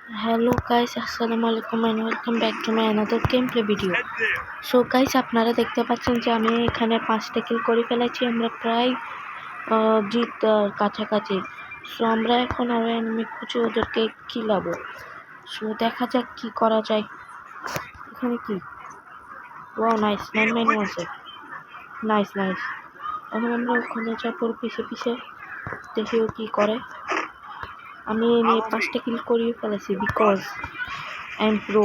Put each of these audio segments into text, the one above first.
Hello guys, Assalamualaikum and welcome back to my another gameplay video. So guys, আপনারা দেখতে পাচ্ছেন যে আমি এখানে 5টা কিল করে ফেলেছি। আমরা প্রায় জিত কাছাকাছি। সো আমরা এখন আরো এনিমি খুঁজে ওদেরকে কিলাবো। সো দেখা যাক কি করা যায়। এখানে কি ওয়াও নাইস 991 আছে। নাইস এখন আমরা ওখানে যাবো পিছে দেখি ও কি করে। আমি নিয়ে 5টা কিল করিয়ে ফেলেছি বিকজ আই এম প্রো।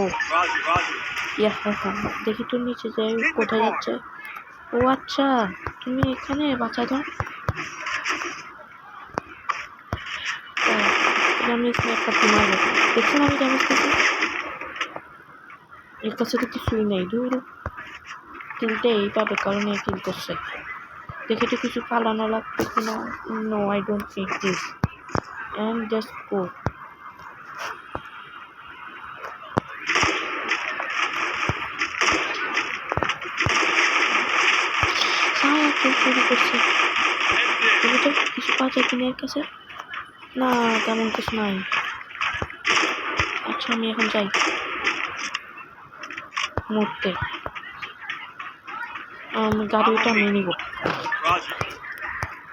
দেখি তো নিচে যাই কোথায় যাচ্ছে। ও আচ্ছা, তুমি এখানে বাঁচা দাও। আমি একটা মারবো, দেখছেন আমি ড্যামেজ দিচ্ছি। এর কাছে তো কিছুই নেই, দূর কিলটা এই পাবে কারণ এই কিল করছে। দেখে তো কিছু পালানো লাগবে কিনা। No I don't need this and just go. শুরু করছে কিছু পাওয়া যায় কিনা এর কাছে। না তেমন কিছু নাই। আচ্ছা আমি এখন যাই মরতে। গাড়িটা আমি নিব।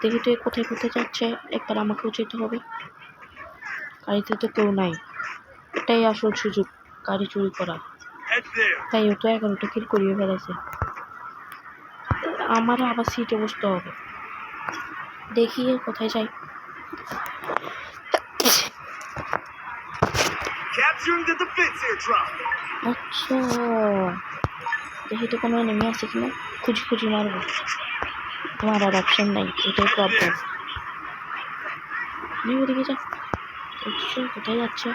দেখি তো কোথায় যাচ্ছে, একবার আমাকেও যেতে হবে। গাড়িতে তো কেউ নাই, এটাই আসল সুযোগ গাড়ি চুরি করা। তাই ও তো 11টা কিল করিয়ে ফেলেছে। আমার আবার সিটে বসতে হবে। দেখি কোথায় যাই। আচ্ছা দেখি তো কোনো এনিমি আছে কিনা, খুঁজি মারবো। তোমার আর অপশন নাই, এটাই প্রবলেম। ওদিকে যা, কোথায় যাচ্ছে।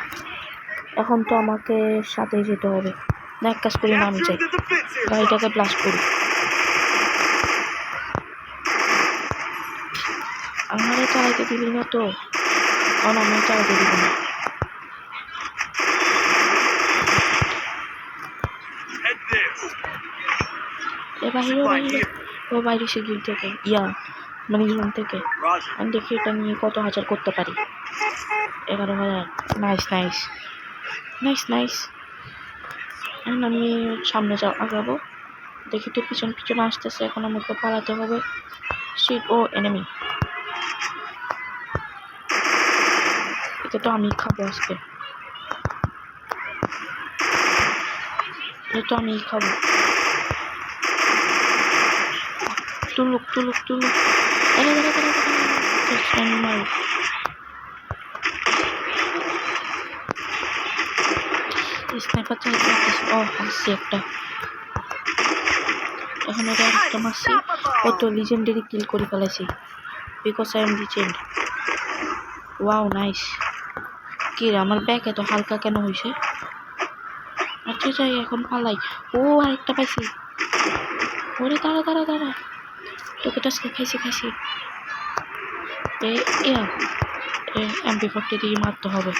এখন তো আমাকে সাথে যেতে হবে। না এক কাজ করি না, আমি চাই গাড়িটাকে ব্লাস্ট করি। আমারে চালাইতে দিবি না তো, কারণ আমি চালাইতে দিব না। বাইরে সে গিল থেকে মানে জুন থেকে আমি দেখি এটা নিয়ে কত হাজার করতে পারি। 11,000। নাইস। এখন আমি সামনে আগাবো। দেখি তো পিছন আসতেছে। এখন আমাকে পালাতে হবে। শিট, ও এনিমি। এটা তো আমি খাবো আজকে, এটা আমি খাবো। তুলুক স্নাইপার চাইতে আসছি একটা। এখন ওটা একটা মারছি। কত লিজেন্ডারি কিল করে ফেলেছি because I am legend. Wow nice. কি আমার ব্যাগ এত হালকা কেন হয়েছে? আচ্ছা যাই এখন পালাই। ও আরেকটা পাইছি। ওরে দাঁড়া তোকে তো খাইছি। MP40 দিয়ে মারতে হবে।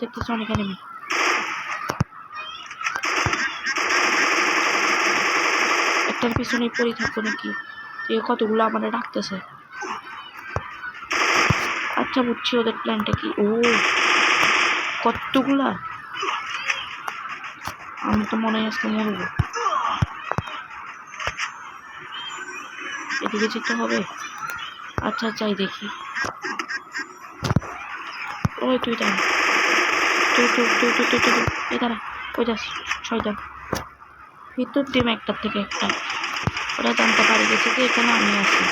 দেখতেছি অনেক এনিমি। একটার পিছনে পড়ে থাকবো নাকি? কতগুলো আমার ডাকতেছে। আচ্ছা বুঝছি ওদের প্ল্যানটা কি। ও কতগুলা, আমি তো মনে হয় আজকে মরবো। এদিকে যেতে হবে। আচ্ছা যাই দেখি। ওই তুই দাঁড়া, তুই দাঁড়া। ওই যাস 6টা ভিতর ডিম, একটার থেকে একটা। ওরা জানতে পারে গেছে যে এখানে আমি আছি।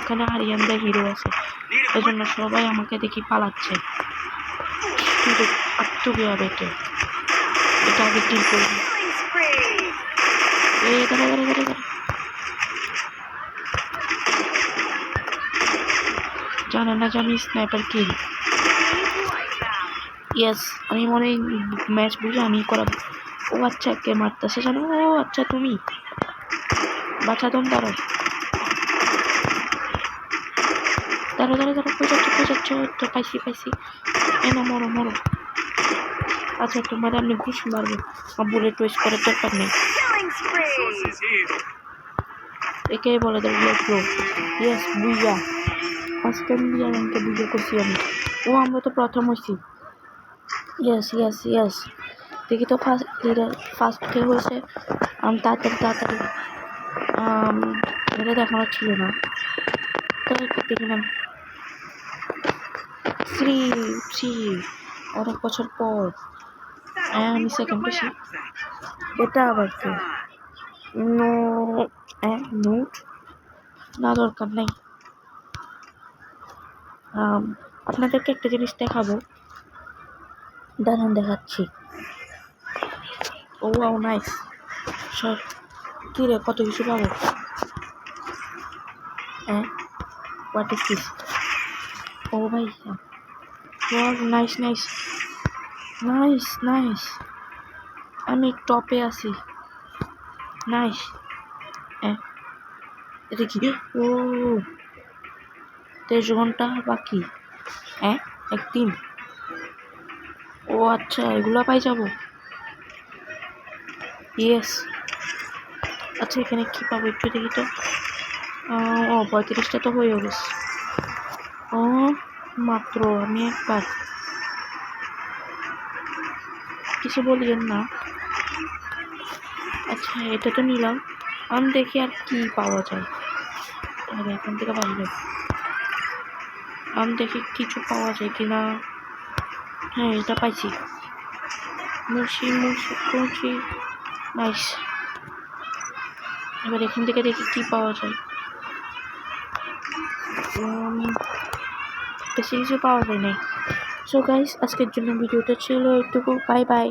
এখানে আরিয়ানদের হিরো আছে, এই জন্য সবাই আমাকে দেখি পালাচ্ছে। তুই হবে এটা আগে কিল করবি। দাঁড়া জানে না যে আমি স্নাইপার কিল। ইয়েস, আমি মনে হয় ম্যাচ বুঝে আমি করাবো। ও আচ্ছা কে মারতেছে জানো? ও আচ্ছা তুমি বাচ্চা দম। দাঁড়াও কই যাচ্ছ তো পাইছি। এ না মরো। আচ্ছা তোমার আমি ঘুষ মারবো, আমার বুলেট ওয়েস্ট করার দরকার নেই। একেই বলে দেবো ব্রো। ইয়েস বুইয়া, ফার্স্ট টাইম দিয়ে আমাকে বুইয়া করছি আমি। ও আমরা তো প্রথম হয়েছি। ইয়েস ইয়েস ইয়েস, দেখি তো ফার্স্ট কে হয়েছে। আমি তাড়াতাড়ি তাড়াতাড়ি এটা দেখানো ছিল না, তাই দেখলাম। শ্রী শ্রী অনেক বছর পর আমি সেকেন্ড পেয়েছি। এটা আবার কি? নো নোট না, দরকার নেই। আপনাদেরকে একটা জিনিস দেখাবো, দাঁড়ান দেখাচ্ছি। ও ওয়াও নাইস। সর, কী রে কত কিছু পাবো? What is this? ও ভাই, নাইস নাইস নাইস নাইস, আমি টপে আছি। নাইস। এটা কি? ও 23 ঘন্টা বাকি। একদিন। ও আচ্ছা, এগুলো পাই যাবো। ইয়েস। আচ্ছা এখানে কি পাবো একটু দেখি তো। ও 35টা তো হয়ে গেছে। ও মাত্র আমি একবার কিছু বলিয়েন না। আচ্ছা এটা তো নিলাম, আমি দেখি আর কি পাওয়া যায়। এখান থেকে পারবে, আমি দেখি কিছু পাওয়া যায় কিনা। হ্যাঁ এটা পাইছি, মুশি মুশি মুশি। নাইস। এবার এখান থেকে দেখি কি পাওয়া যায়। বেশি কিছু পাওয়া যায় নাই। সো গাইস, আজকের জন্য ভিডিওটা ছিল এটুকু। Bye bye.